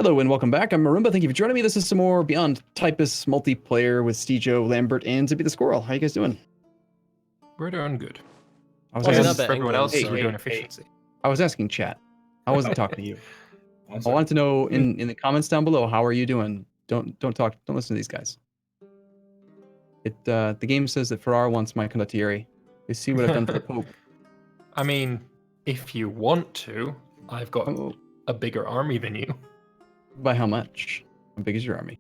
Hello and welcome back. I'm Arumba. Thank you for joining me. This is some more Beyond Typus multiplayer with Stejo, Lambert, and Zippy the Squirrel. How you guys doing? We're doing good. I was Well, asking, not for everyone else, hey, we're hey, doing hey. efficiency. I was asking chat. I wasn't talking to you. I'm I sorry. wanted to know in the comments down below, how are you doing? Don't talk. Don't listen to these guys. The game says that Ferrar wants my condottieri. You see what I've done for the Pope. I mean, if you want to, I've got Oh, a bigger army than you. by how much? How big is your army?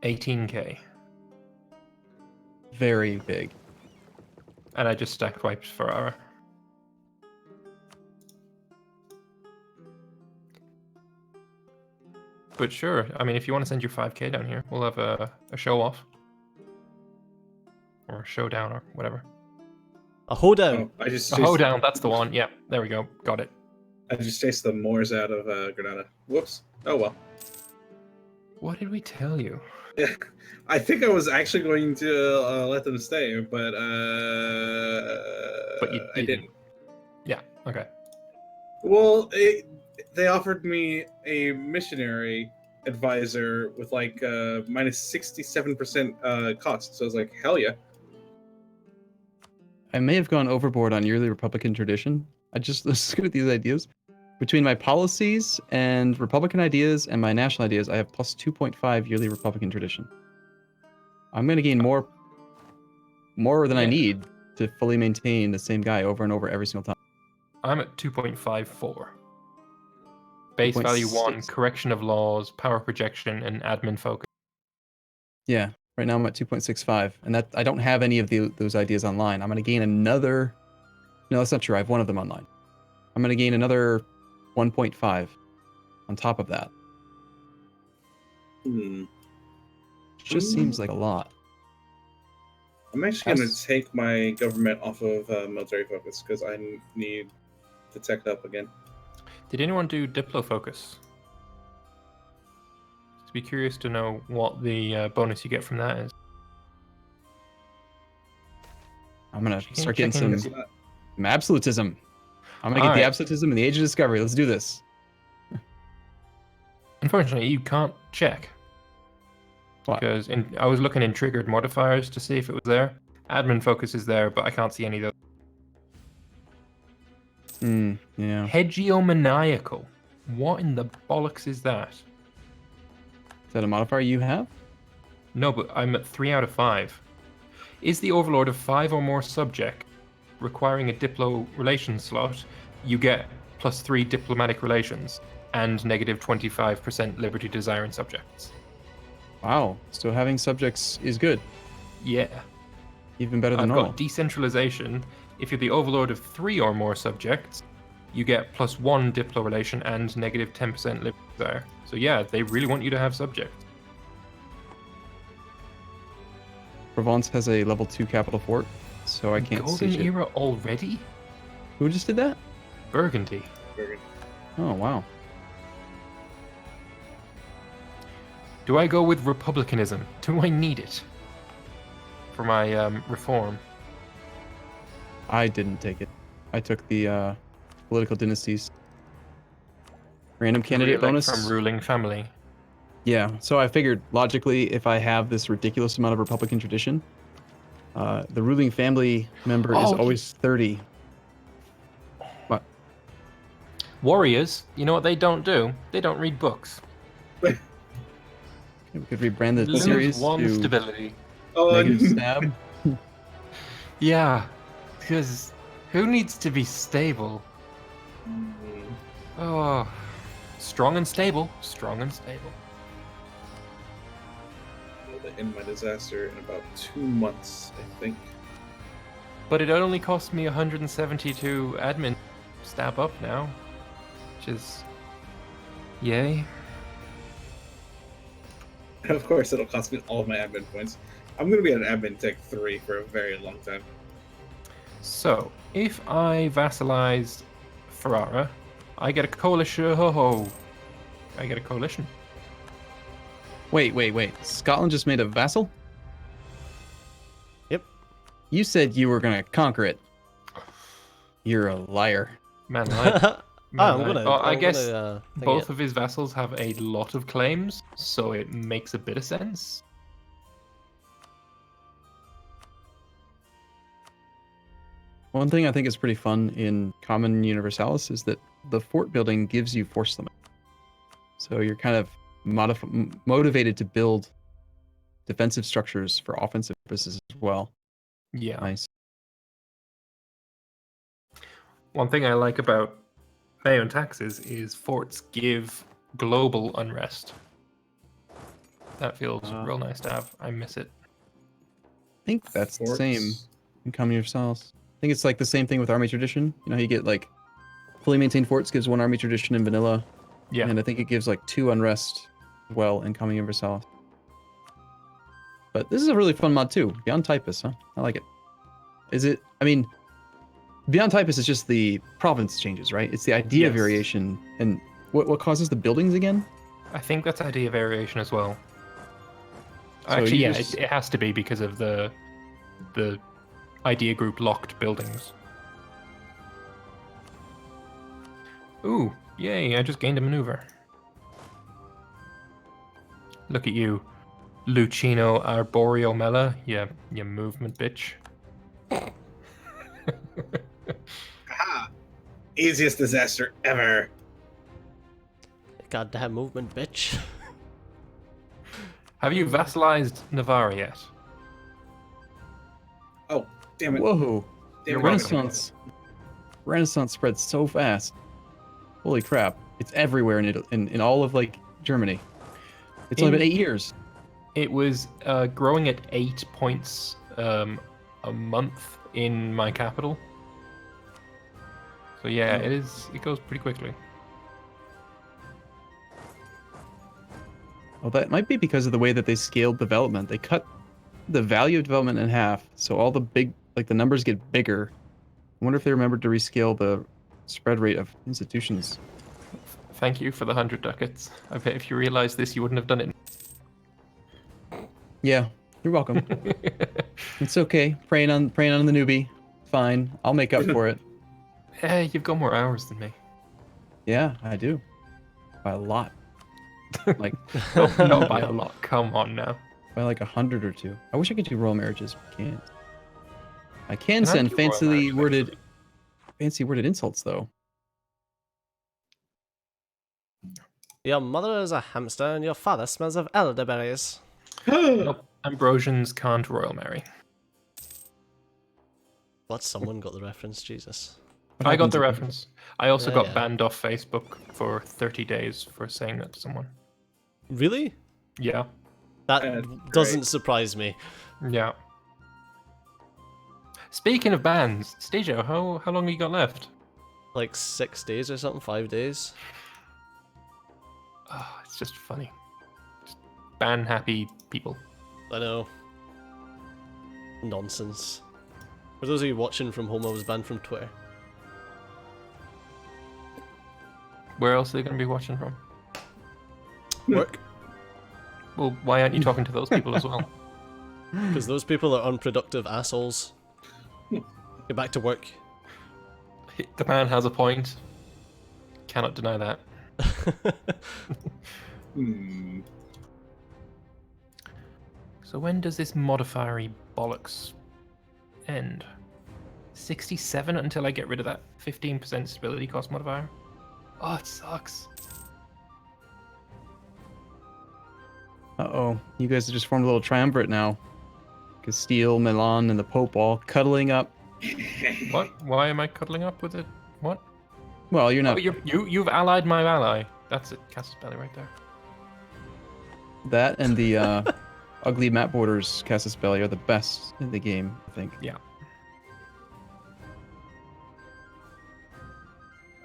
18k. Very big. And I just stacked wipes for our. But sure, I mean, if you want to send your 5k down here, we'll have a show off. Or a showdown or whatever. A HOEDOWN. Oh, I just A HOEDOWN, that's the one. Yep, there we go. Got it. I just chased the Moors out of Granada. Whoops. Oh well. What did we tell you? I think I was actually going to let them stay, but you I didn't. Yeah, okay. Well, they offered me a missionary advisor with like minus 67% cost. So I was like, hell yeah. I may have gone overboard on yearly Republican tradition. I just was good at these ideas. Between my policies and Republican ideas and my national ideas, I have plus 2.5 yearly Republican tradition. I'm going to gain more than I need to fully maintain the same guy over and over every single time. I'm at 2.54. Base value 1, 2.6. correction of laws, power projection, and admin focus. Yeah, right now I'm at 2.65, and that I don't have any of those ideas online. I'm going to gain another. No, that's not true. I have one of them online. I'm going to gain another 1.5 on top of that. Just seems like a lot. I'm actually going to take my government off of military focus because I need to tech up again. Did anyone do Diplo focus? Just be curious to know what the bonus you get from that is. I'm going to start checking getting this- some absolutism. I'm going to get the absolutism in the Age of Discovery. Let's do this. Unfortunately, you can't check. What? Because I was looking in triggered modifiers to see if it was there. Admin focus is there, but I can't see any of those. Yeah. Hegeomaniacal. What in the bollocks is that? Is that a modifier you have? No, but I'm at 3 out of 5. Is the overlord of 5 or more subject requiring a diplo relations slot, you get plus 3 diplomatic relations and negative 25% liberty desire in subjects. Wow. So having subjects is good. Yeah. Even better than I've normal. got decentralization. If you're the overlord of 3 or more subjects, you get plus 1 diplo relation and negative 10% liberty desire. So yeah, they really want you to have subjects. Provence has a level 2 capital fort, so I can't Golden see it. era already? Who just did that? Burgundy. Oh, wow. Do I go with republicanism? Do I need it for my reform? I didn't take it. I took the political dynasties. Random candidate Re-elect bonus. from ruling family. Yeah, so I figured logically, if I have this ridiculous amount of Republican tradition, the ruling family member is always 30. What? Warriors, you know what they don't do? They don't read books. We could rebrand the Lose series 1 to stability. Negative Stab. Yeah, because who needs to be stable? Oh, strong and stable. Strong and stable. I'll end my disaster in about 2 months, I think. But it only cost me 172 admin stab up now, which is yay. And of course, it'll cost me all of my admin points. I'm going to be at admin tech 3 for a very long time. So, if I vassalize Ferrara, I get a coalition. I get a coalition. Wait. Scotland just made a vassal? Yep. You said you were going to conquer it. You're a liar. Man, I'm melee. gonna. Oh, I I'm guess gonna, thing both it. of his vassals have a lot of claims, so it makes a bit of sense. One thing I think is pretty fun in Common Universalis is that the fort building gives you force limit. So you're kind of motivated to build defensive structures for offensive purposes as well. Yeah. Nice. One thing I like about Mayo and taxes is forts give global unrest. That feels real nice to have. I miss it. I think that's the Forts. same in Common Universalis. I think it's like the same thing with Army Tradition. You know, you get like fully maintained forts gives 1 Army Tradition in vanilla. Yeah. And I think it gives like 2 unrest as well in Common Universalis. But this is a really fun mod too. Beyond Typus, huh? I like it. Is it? I mean, Beyond Typus is just the province changes, right? It's the idea Yes. variation. And what causes the buildings again? I think that's idea variation as well. So Actually, you yeah, just- it has to be because of the idea group locked buildings. Ooh, yay, I just gained a maneuver. Look at you, Lucino Arboreal Mela, you movement bitch. Aha! Easiest disaster ever. Goddamn movement, bitch. Have you vassalized Navarre yet? Oh, damn it. Whoa. Damn it. Renaissance. Renaissance spreads so fast. Holy crap. It's everywhere in Italy, in all of like Germany. It's only been 8 years. It was growing at 8 points a month in my capital. So yeah, it goes pretty quickly. Well, that might be because of the way that they scaled development. They cut the value of development in half, so all the big, like the numbers get bigger. I wonder if they remembered to rescale the spread rate of institutions. Thank you for the 100 ducats. I bet if you realized this, you wouldn't have done it. Yeah, you're welcome. It's okay. Preying on the newbie. Fine. I'll make up for it. Hey, you've got more hours than me. Yeah, I do. By a lot. Like Not by a lot. Come on now. by like 100 or 2. I wish I could do royal marriages, but can't. I can Can I send do royal marriage, fancy worded insults though. Your mother is a hamster and your father smells of elderberries. Nope. Ambrosians can't royal marry. What? Someone got the reference, Jesus. What I got happens the if- reference. I also Yeah, got yeah. banned off Facebook for 30 days for saying that to someone. Really? Yeah. That That's doesn't great. surprise me. Yeah. Speaking of bans, Stejo, how long have you got left? Like 6 days or something, 5 days. Oh, it's just funny. Just ban happy people. I know. Nonsense. For those of you watching from home, I was banned from Twitter. Where else are they going to be watching from? Work. Well, why aren't you talking to those people as well? Because those people are unproductive assholes. Get back to work. The man has a point. Cannot deny that. Hmm. So when does this modifier bollocks end? 67 until I get rid of that 15% stability cost modifier? Oh, it sucks. Uh-oh. You guys have just formed a little triumvirate now. Castile, Milan, and the Pope all cuddling up. What? Why am I cuddling up with it? What? Well, you're Oh, not you've allied my ally. That's it. Casus Belli right there. that and the ugly map borders Casus Belli are the best in the game, I think. Yeah.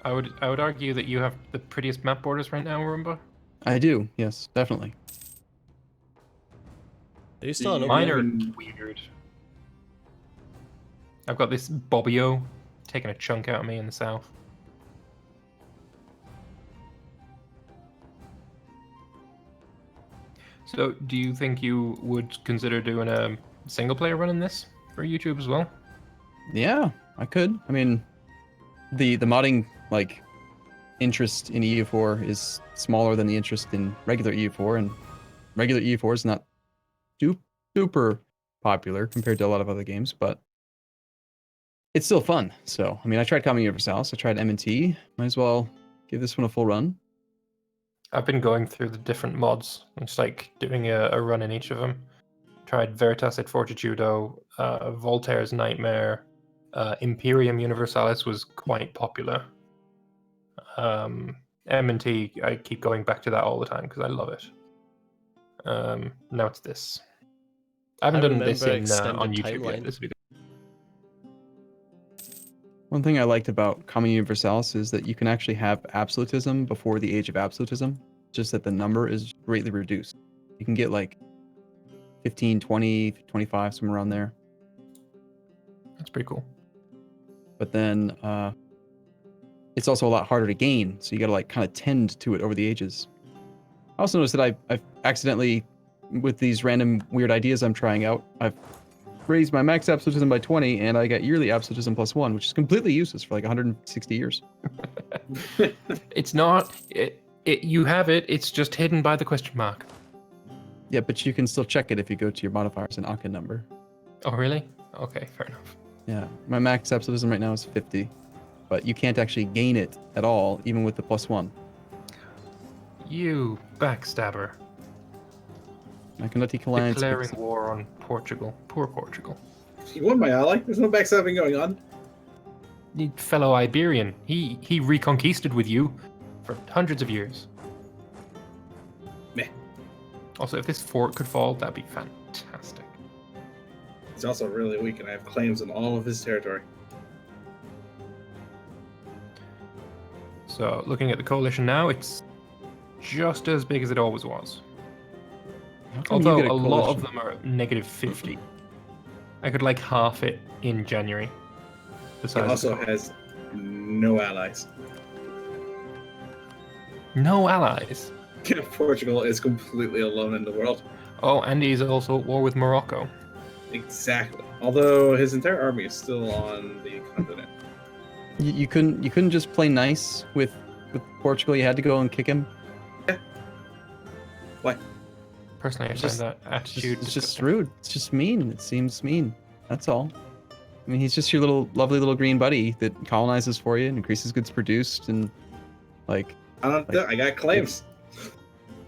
I would argue that you have the prettiest map borders right now, Arumba. I do, yes, definitely. Are you still on Mine Mine are even- weird. I've got this Bobbio taking a chunk out of me in the south. So, do you think you would consider doing a single player run in this for YouTube as well? Yeah, I could. I mean, the modding like interest in EU4 is smaller than the interest in regular EU4, and regular EU4 is not super popular compared to a lot of other games, but it's still fun. So, I mean, I tried Common Universalis, I tried M&T. Might as well give this one a full run. I've been going through the different mods and just like doing a run in each of them. Tried Veritas et Fortitudo, Voltaire's Nightmare, Imperium Universalis was quite popular. M&T, I keep going back to that all the time because I love it. Now it's this. I haven't done this remember on extended YouTube yet. timeline. This would be good. One thing I liked about Common Universalis is that you can actually have absolutism before the age of absolutism, just that the number is greatly reduced. You can get like 15, 20, 25, somewhere around there. That's pretty cool. But then it's also a lot harder to gain, so you gotta like kind of tend to it over the ages. I also noticed that I've accidentally, with these random weird ideas I'm trying out, I've raised my max absolutism by 20, and I got yearly absolutism +1, which is completely useless for like 160 years. It's not. You have it. It's just hidden by the question mark. Yeah, but you can still check it if you go to your modifiers and Akka number. Oh, really? Okay, fair enough. Yeah, my max absolutism right now is 50, but you can't actually gain it at all, even with the +1. You backstabber. I can let you collide. Declaring war on Portugal. Poor Portugal. You won, my ally. There's no backstabbing going on. You fellow Iberian. He reconquisted with you for hundreds of years. Meh. Also, if this fort could fall, that'd be fantastic. He's also really weak, and I have claims on all of his territory. So, looking at the coalition now, it's just as big as it always was. How come you Although get a lot of coalition? them are at -50. I could like half it in January. The He size of also the has no allies. no allies. Portugal is completely alone in the world. Oh, and he's also at war with Morocco. Exactly. Although his entire army is still on the continent. You couldn't just play nice with Portugal. You had to go and kick him. Why? Personally, I It's find just- that attitude It's just disgusting. rude. It's just mean. It seems mean. That's all. I mean, he's just your lovely little green buddy that colonizes for you and increases goods produced, and like, I got claims.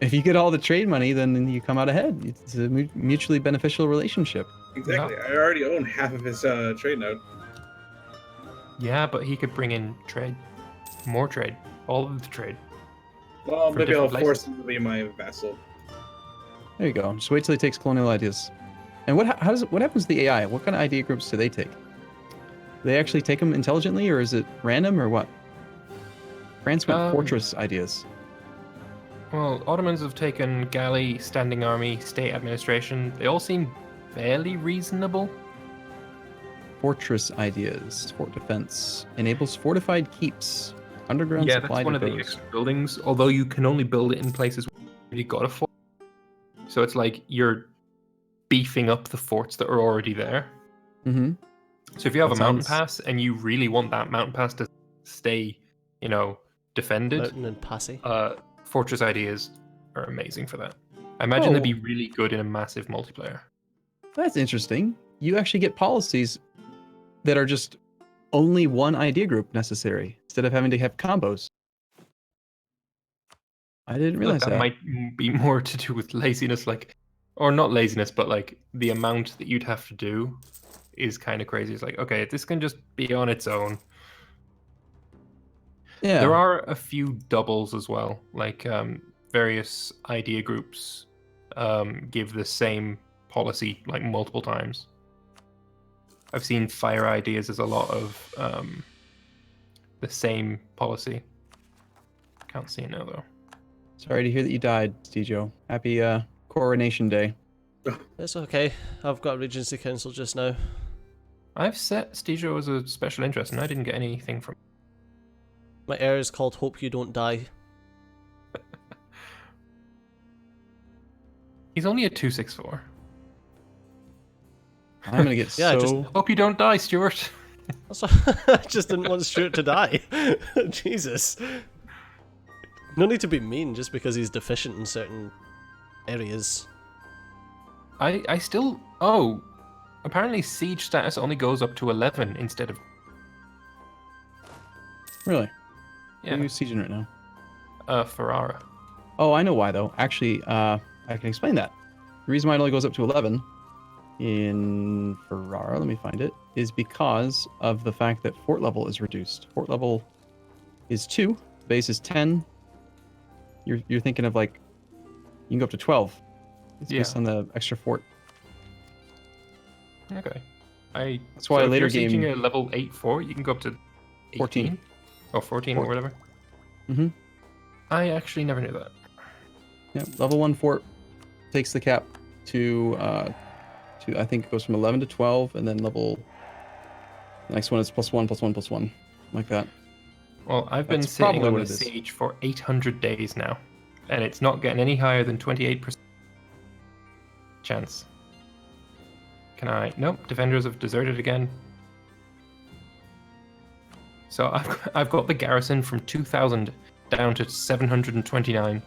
if you get all the trade money, then you come out ahead. It's a mutually beneficial relationship. Exactly. I already own half of his trade node. Yeah, but he could bring in trade, more trade, all of the trade. Well, For maybe I'll different force places. him to be my vassal. There you go. Just wait till he takes colonial ideas. And what happens to the AI? What kind of idea groups do they take? Do they actually take them intelligently, or is it random, or what? France went fortress ideas. Well, Ottomans have taken galley, standing army, state administration. They all seem fairly reasonable. Fortress ideas. Fort defense enables fortified keeps. Underground Yeah, supply that's one of the depots. extra buildings. Although you can only build it in places where you got a fort. So it's like you're beefing up the forts that are already there. Mm-hmm. So if you have That a mountain sounds- pass and you really want that mountain pass to stay, defended, Mountain and Passy. fortress ideas are amazing for that. I imagine Oh. they'd be really good in a massive multiplayer. That's interesting. You actually get policies that are just only one idea group necessary instead of having to have combos. I didn't realize that that. might be more to do with laziness, or not laziness, but like the amount that you'd have to do is kind of crazy. It's like, okay, this can just be on its own. Yeah. There are a few doubles as well, like various idea groups give the same policy like multiple times. I've seen fire ideas as a lot of the same policy. Can't see it now though. Sorry to hear that you died, Stejo. Happy Coronation Day. It's okay. I've got Regency Council just now. I've set Stejo as a special interest and I didn't get anything from My heir is called Hope You Don't Die. He's only a 264. I'm gonna get Yeah, so. Hope you don't die, Stuart. That's I just didn't want Stuart to die. Jesus. No need to be mean just because he's deficient in certain areas. I still... Oh, apparently siege status only goes up to 11 instead of... Really? Yeah, Who's sieging right now? Ferrara. Oh, I know why though. Actually, I can explain that. The reason why it only goes up to 11 in Ferrara, let me find it, is because of the fact that fort level is reduced. Fort level is 2, base is 10. You're thinking of like, you can go up to 12. It's based on the extra fort. Okay. That's why so later if you're game... sieging a level 8 fort, you can go up to 18? 14. Or 14 or whatever. Mm-hmm. I actually never knew that. Yeah, level 1 fort takes the cap to I think it goes from 11 to 12, and then the next one is +1, +1, +1, like that. Well, I've been That's sitting probably on what the it is. siege for 800 days now, and it's not getting any higher than 28% chance. Can I? Nope. Defenders have deserted again. So I've got the garrison from 2,000 down to 729,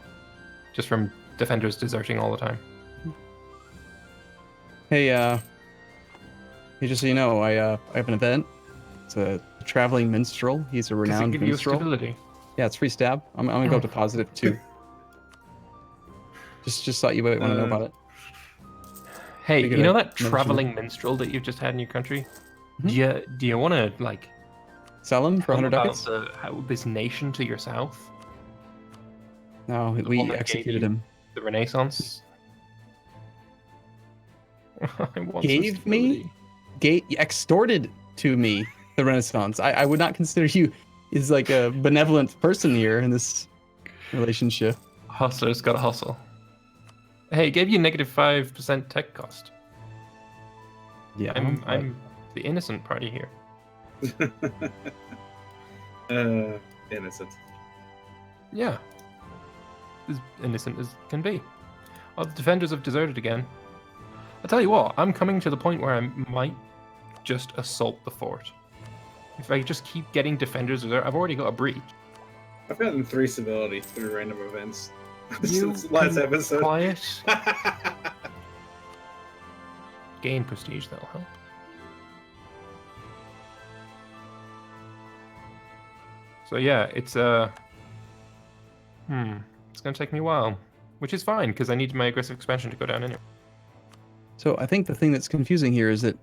just from defenders deserting all the time. Hey, just so you know, I have an event. It's a traveling minstrel. He's a Does it renowned give you minstrel. stability? Yeah, it's free stab. I'm gonna go up to positive 2. Just thought you might want to know about it. Hey, Figured you know I'd that mention traveling minstrel that you've just had in your country? Mhm. Do you want to like Sell him for tell 100 about ducats? this nation to your south? No, The one we that gave executed you him. The Renaissance. I want some Gave me? stability. Extorted to me the Renaissance. I would not consider you as like a benevolent person here in this relationship. Hustler's gotta hustle. Hey, it gave you -5% tech cost. Yeah, I'm the innocent party here. Innocent. Yeah. As innocent as can be. Oh, the defenders have deserted again. I'll tell you what, I'm coming to the point where I might just assault the fort. If I just keep getting defenders there, I've already got a breach. I've gotten 3 civility through random events You since last can episode. Quiet. Gain prestige, that'll help. So yeah, it's gonna take me a while, which is fine because I need my aggressive expansion to go down anyway. So I think the thing that's confusing here is that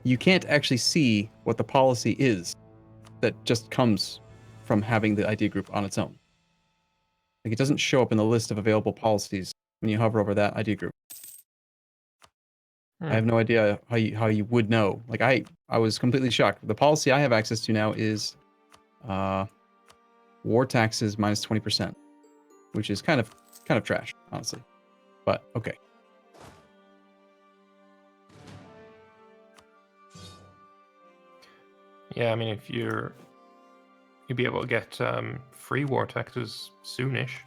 you can't actually see what the policy is that just comes from having the idea group on its own. Like it doesn't show up in the list of available policies when you hover over that idea group. I have no idea how you would know. Like I was completely shocked. The policy I have access to now is war taxes minus 20%, which is kind of trash, honestly. But okay. Yeah, I mean, if you'll be able to get free war taxes soonish.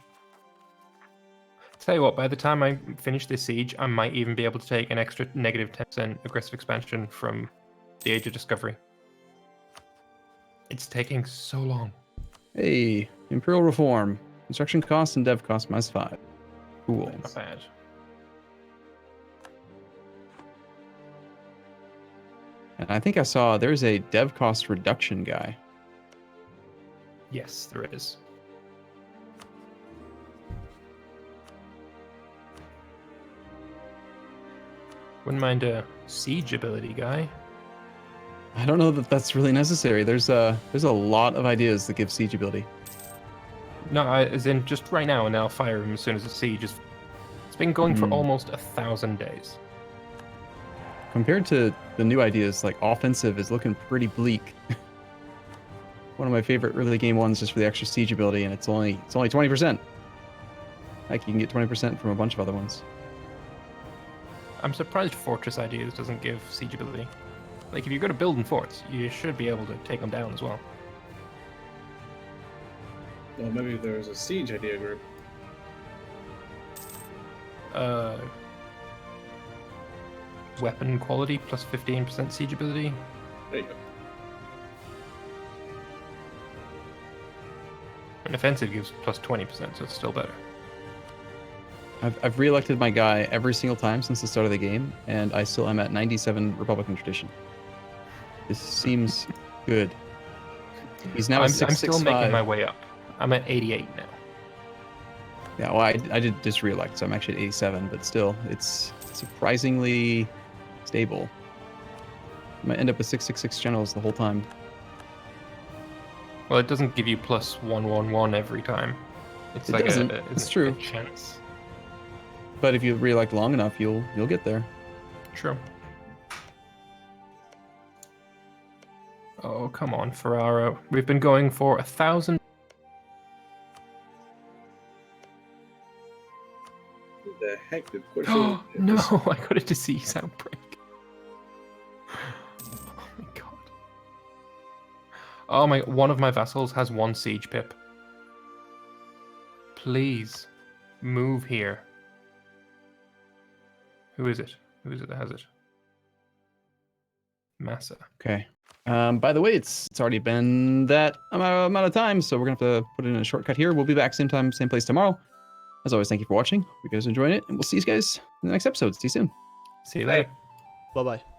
Tell you what, by the time I finish this siege, I might even be able to take an extra -10% aggressive expansion from the Age of Discovery. It's taking so long. Hey, Imperial Reform. Construction costs and dev costs -5. Cool. Not bad. And I think I saw there's a dev cost reduction guy. Yes, there is. Wouldn't mind a siege ability guy. I don't know that that's really necessary. There's a lot of ideas that give siege ability. No, as in just right now, and I'll fire him as soon as the siege is. It's been going for almost 1,000 days. Compared to the new ideas, like offensive is looking pretty bleak. One of my favorite early game ones is for the extra siege ability, and it's only 20%. Like you can get 20% from a bunch of other ones. I'm surprised Fortress Ideas doesn't give siege ability. Like, if you're good at building forts, you should be able to take them down as well. Well, maybe there's a siege idea group. Weapon quality plus 15% siege ability. There you go. And offensive gives plus 20%, so it's still better. I've re-elected my guy every single time since the start of the game, and I still am at 97 Republican tradition. This seems good. He's now I'm 665. still making my way up. I'm at 88 now. Yeah, well, I did just re-elect, so I'm actually at 87, but still, it's surprisingly stable. I might end up with 666 generals the whole time. Well, it doesn't give you plus 111 every time. It's It like doesn't. a It's true. a chance. But if you re-elect long enough, you'll get there. True. Oh, come on, Ferraro. We've been going for 1,000. Who the heck did push Oh, it? no, I got a disease outbreak. Oh my god. Oh my, one of my vassals has 1 siege pip. Please, move here. Who is it? Who is it that has it? Massa. Okay. By the way, it's already been that amount of time, so we're gonna have to put in a shortcut here. We'll be back same time, same place tomorrow. As always, thank you for watching. Hope you guys enjoying it, and we'll see you guys in the next episode. See you soon. See you later. Bye bye.